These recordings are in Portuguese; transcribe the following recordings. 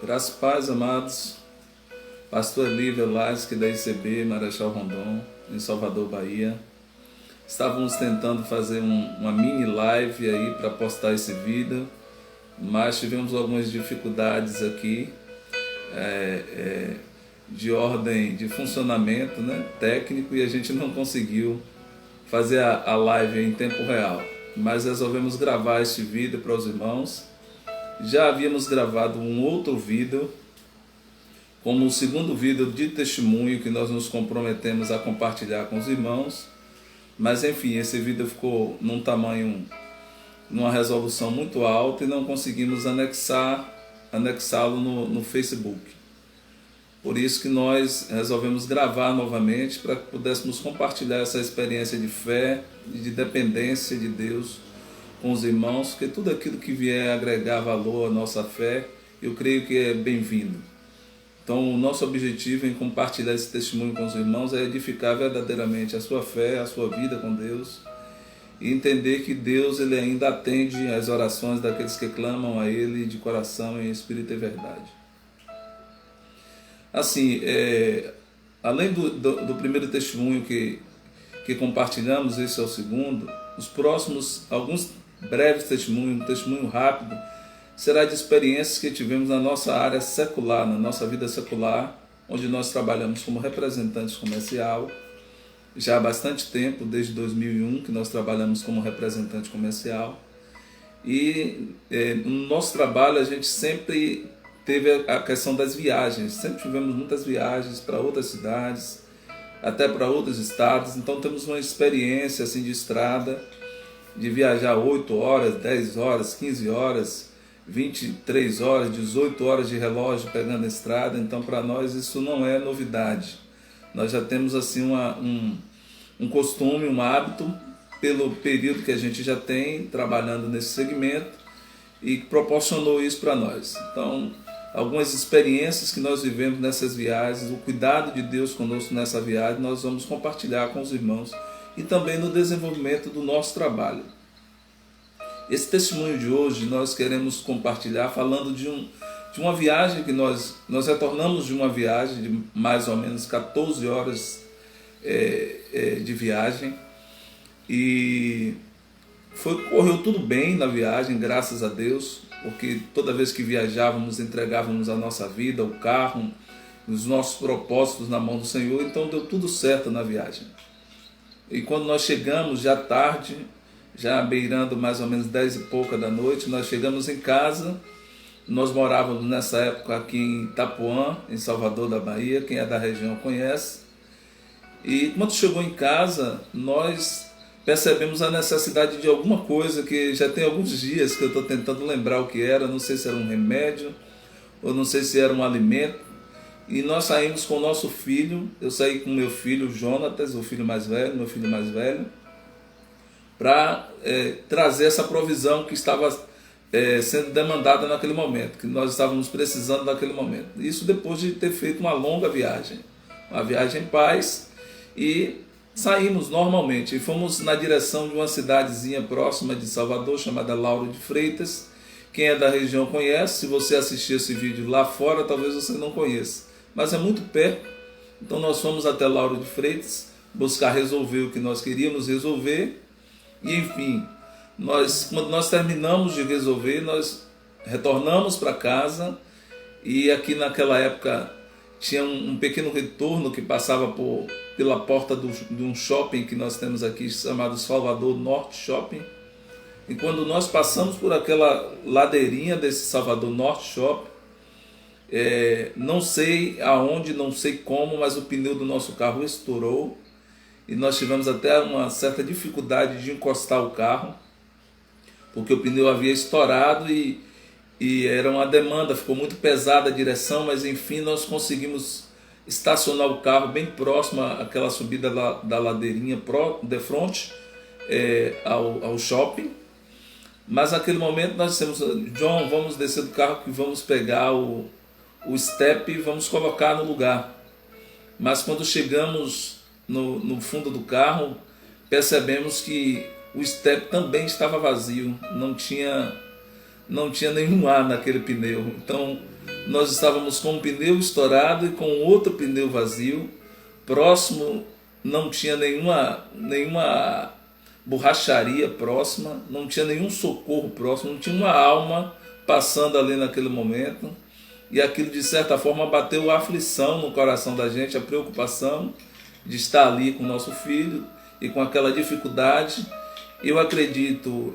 Graças e paz, amados. Pastor Lívia Lasque da ICB, Marechal Rondon, em Salvador, Bahia. Estávamos tentando fazer uma mini live aí para postar esse vídeo, mas tivemos algumas dificuldades aqui de ordem de funcionamento, né, técnico, e a gente não conseguiu fazer a live em tempo real. Mas resolvemos gravar este vídeo para os irmãos. Já havíamos gravado um outro vídeo, como o segundo vídeo de testemunho que nós nos comprometemos a compartilhar com os irmãos. Mas enfim, esse vídeo ficou num tamanho, numa resolução muito alta e não conseguimos anexá-lo no Facebook. Por isso que nós resolvemos gravar novamente para que pudéssemos compartilhar essa experiência de fé e de dependência de Deus com os irmãos, porque tudo aquilo que vier agregar valor à nossa fé, eu creio que é bem-vindo. Então, o nosso objetivo em compartilhar esse testemunho com os irmãos é edificar verdadeiramente a sua fé, a sua vida com Deus, e entender que Deus ele ainda atende às orações daqueles que clamam a Ele de coração, em espírito e verdade. Assim, além do primeiro testemunho que compartilhamos, esse é o segundo, os próximos, alguns breves testemunhos, um testemunho rápido, será de experiências que tivemos na nossa área secular, na nossa vida secular, onde nós trabalhamos como representantes comercial, já há bastante tempo, desde 2001 que nós trabalhamos como representante comercial, e no nosso trabalho a gente sempre teve a questão das viagens, sempre tivemos muitas viagens para outras cidades, até para outros estados, então temos uma experiência assim de estrada, de viajar 8 horas, 10 horas, 15 horas, 23 horas, 18 horas de relógio pegando a estrada. Então para nós isso não é novidade, nós já temos assim um costume, um hábito, pelo período que a gente já tem trabalhando nesse segmento, e proporcionou isso para nós. Então, algumas experiências que nós vivemos nessas viagens, o cuidado de Deus conosco nessa viagem, nós vamos compartilhar com os irmãos e também no desenvolvimento do nosso trabalho. Esse testemunho de hoje nós queremos compartilhar falando de uma viagem que nós retornamos de uma viagem de mais ou menos 14 horas de viagem, e correu tudo bem na viagem, graças a Deus, porque toda vez que viajávamos, entregávamos a nossa vida, o carro, os nossos propósitos na mão do Senhor, então deu tudo certo na viagem. E quando nós chegamos, já tarde, já beirando mais ou menos 10 e pouca da noite, nós chegamos em casa. Nós morávamos nessa época aqui em Itapuã, em Salvador da Bahia, quem é da região conhece. E quando chegou em casa, nós percebemos a necessidade de alguma coisa que já tem alguns dias que eu estou tentando lembrar o que era, não sei se era um remédio, ou não sei se era um alimento. E nós saímos com o nosso filho, eu saí com meu filho Jonatas, o filho mais velho, meu filho mais velho, para trazer essa provisão que estava sendo demandada naquele momento, que nós estávamos precisando naquele momento. Isso depois de ter feito uma longa viagem, uma viagem em paz, e saímos normalmente e fomos na direção de uma cidadezinha próxima de Salvador, chamada Lauro de Freitas. Quem é da região conhece, se você assistir esse vídeo lá fora, talvez você não conheça, mas é muito perto. Então nós fomos até Lauro de Freitas, buscar resolver o que nós queríamos resolver, e enfim, quando nós terminamos de resolver, nós retornamos para casa, e aqui naquela época tinha um pequeno retorno que passava pela porta de um shopping que nós temos aqui, chamado Salvador Norte Shopping. E quando nós passamos por aquela ladeirinha desse Salvador Norte Shopping, não sei aonde, não sei como, mas o pneu do nosso carro estourou, e nós tivemos até uma certa dificuldade de encostar o carro, porque o pneu havia estourado e era uma demanda, ficou muito pesada a direção, mas enfim nós conseguimos estacionar o carro bem próximo àquela subida da ladeirinha de frente ao shopping. Mas naquele momento nós dissemos: John, vamos descer do carro que vamos pegar o step e vamos colocar no lugar. Mas quando chegamos no fundo do carro, percebemos que o step também estava vazio, não tinha nenhum ar naquele pneu. Então nós estávamos com um pneu estourado e com outro pneu vazio. Próximo não tinha nenhuma borracharia próxima, não tinha nenhum socorro próximo, não tinha uma alma passando ali naquele momento. E aquilo de certa forma bateu a aflição no coração da gente, a preocupação de estar ali com o nosso filho e com aquela dificuldade. Eu acredito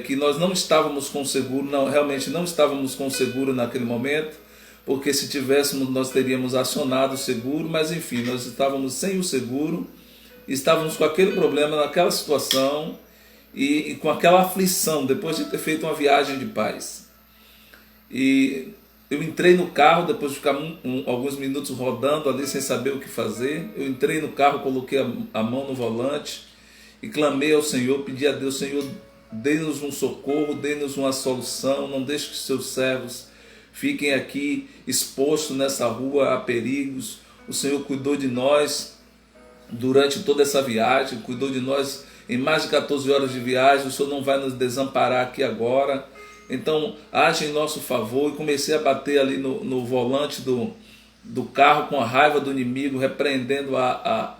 que nós não estávamos com seguro, realmente não estávamos com seguro naquele momento, porque se tivéssemos nós teríamos acionado o seguro, mas enfim, nós estávamos sem o seguro, estávamos com aquele problema naquela situação e com aquela aflição depois de ter feito uma viagem de paz. E eu entrei no carro, depois de ficar alguns minutos rodando ali sem saber o que fazer, eu entrei no carro, coloquei a mão no volante e clamei ao Senhor, pedi a Deus: Senhor, dê-nos um socorro, dê-nos uma solução, não deixe que seus servos fiquem aqui expostos nessa rua a perigos. O Senhor cuidou de nós durante toda essa viagem, cuidou de nós em mais de 14 horas de viagem, o Senhor não vai nos desamparar aqui agora. Então, age em nosso favor. E comecei a bater ali no volante do carro com a raiva do inimigo, repreendendo a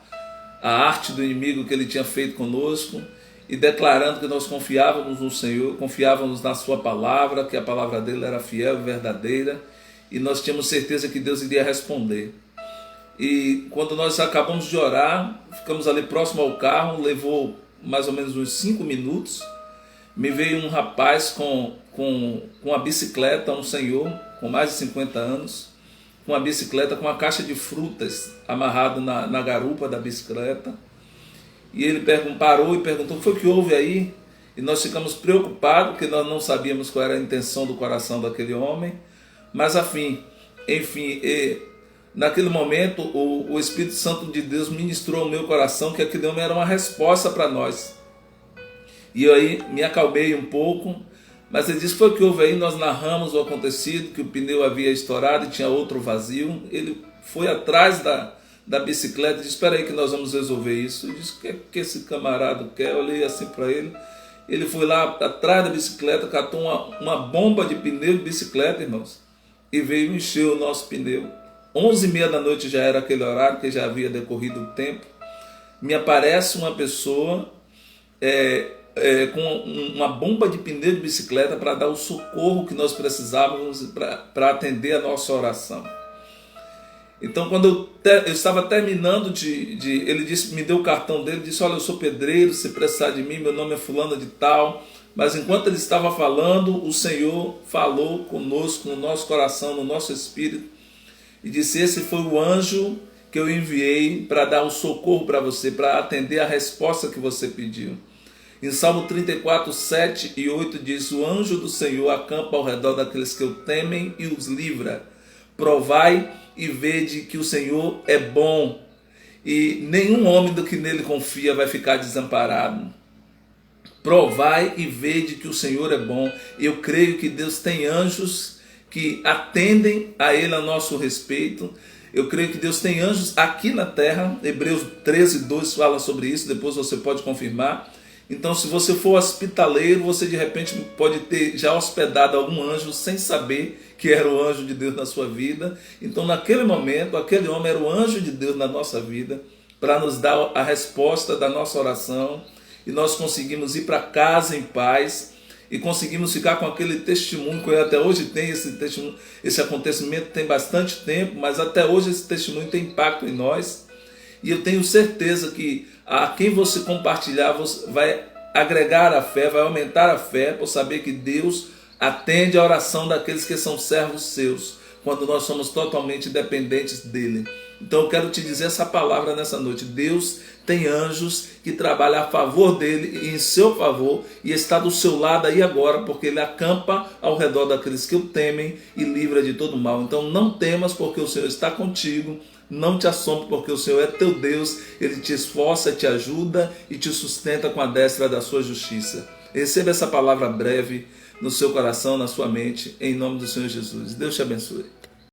arte do inimigo que ele tinha feito conosco e declarando que nós confiávamos no Senhor, confiávamos na sua palavra, que a palavra dele era fiel e verdadeira, e nós tínhamos certeza que Deus iria responder. E quando nós acabamos de orar, ficamos ali próximo ao carro, levou mais ou menos uns 5 minutos, me veio um rapaz com uma bicicleta, um senhor com mais de 50 anos, com uma bicicleta com uma caixa de frutas amarrado na garupa da bicicleta. E ele parou e perguntou: o que foi que houve aí? E nós ficamos preocupados, porque nós não sabíamos qual era a intenção do coração daquele homem. Mas enfim, naquele momento o Espírito Santo de Deus ministrou ao meu coração que aquele homem era uma resposta para nós. E eu aí me acalmei um pouco, mas ele disse: foi o que houve aí? Nós narramos o acontecido, que o pneu havia estourado e tinha outro vazio. Ele foi atrás da bicicleta e disse: espera aí que nós vamos resolver isso. Eu disse: o que esse camarada quer? Eu olhei assim para ele. Ele foi lá atrás da bicicleta, catou uma bomba de pneu de bicicleta, irmãos, e veio encher o nosso pneu. 11h30 da noite já era aquele horário, que já havia decorrido o tempo. Me aparece uma pessoa com uma bomba de pneu de bicicleta para dar o socorro que nós precisávamos para atender a nossa oração. Então, quando eu estava terminando ele disse, me deu o cartão dele, disse: olha, eu sou pedreiro, se precisar de mim, meu nome é fulano de tal. Mas enquanto ele estava falando, o Senhor falou conosco, no nosso coração, no nosso espírito, e disse: esse foi o anjo que eu enviei para dar um socorro para você, para atender a resposta que você pediu. Em Salmo 34, 7 e 8 diz: o anjo do Senhor acampa ao redor daqueles que o temem e os livra. Provai e vede que o Senhor é bom, e nenhum homem do que nele confia vai ficar desamparado. Provai e vede que o Senhor é bom. Eu creio que Deus tem anjos que atendem a Ele a nosso respeito. Eu creio que Deus tem anjos aqui na terra. Hebreus 13, 2 fala sobre isso, depois você pode confirmar. Então, se você for hospitaleiro, você de repente pode ter já hospedado algum anjo sem saber que era o anjo de Deus na sua vida. Então, naquele momento, aquele homem era o anjo de Deus na nossa vida, para nos dar a resposta da nossa oração, e nós conseguimos ir para casa em paz, e conseguimos ficar com aquele testemunho, que eu até hoje tenho esse testemunho. Esse acontecimento tem bastante tempo, mas até hoje esse testemunho tem impacto em nós, e eu tenho certeza que a quem você compartilhar vai agregar a fé, vai aumentar a fé, por saber que Deus atende a oração daqueles que são servos seus, quando nós somos totalmente dependentes dele. Então eu quero te dizer essa palavra nessa noite: Deus tem anjos que trabalham a favor dele e em seu favor, e está do seu lado aí agora, porque ele acampa ao redor daqueles que o temem e livra de todo mal. Então não temas, porque o Senhor está contigo. Não te assombre, porque o Senhor é teu Deus. Ele te esforça, te ajuda e te sustenta com a destra da sua justiça. Receba essa palavra breve no seu coração, na sua mente, em nome do Senhor Jesus. Deus te abençoe.